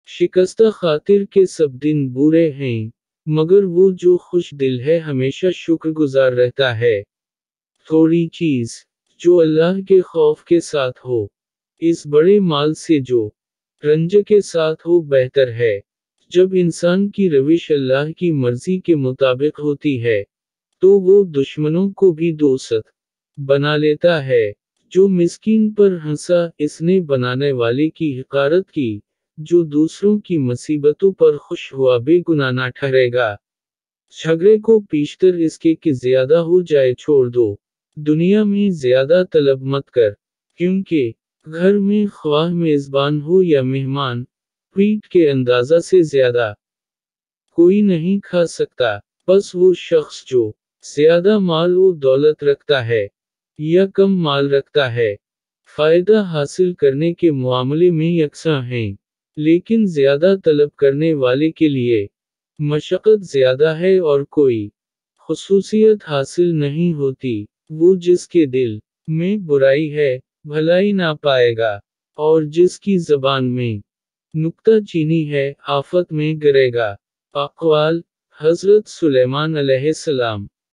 शिकस्तہ खातिर के सब दिन बुरे हैं, मगर वो जो खुश दिल है हमेशा शुक्रगुजार रहता है। थोड़ी चीज जो अल्लाह के खौफ के साथ हो, इस बड़े माल से जो रंज के साथ हो बेहतर है। जब इंसान की रविश अल्लाह की मर्जी के मुताबिक होती है, तो वो दुश्मनों को भी दोस्त बना लेता है। जो मिस्कीन पर हंसा, इसने बनाने वाले की हिकारत की। जो दूसरों की मुसीबतों पर खुश हुआ बेगुनाह ना ठहरेगा। झगड़े को पीछतर इसके कि ज्यादा हो जाए छोड़ दो। दुनिया में ज्यादा तलब मत कर, क्योंकि घर में ख्वाह मेजबान हो या मेहमान, पीठ के अंदाजा से ज्यादा कोई नहीं खा सकता। बस वो शख्स जो ज्यादा माल और दौलत रखता है या कम माल रखता है, फायदा हासिल करने के मामले में यकसा हैं, लेकिन ज्यादा तलब करने वाले के लिए मशक्कत ज्यादा है और कोई खुसूसियत हासिल नहीं होती। वो जिसके दिल में बुराई है, भलाई ना पाएगा, और जिसकी जबान में नुक्ता चीनी है, आफत में गिरेगा। अक़वाल हज़रत सुलेमान अलैहिस्सलाम।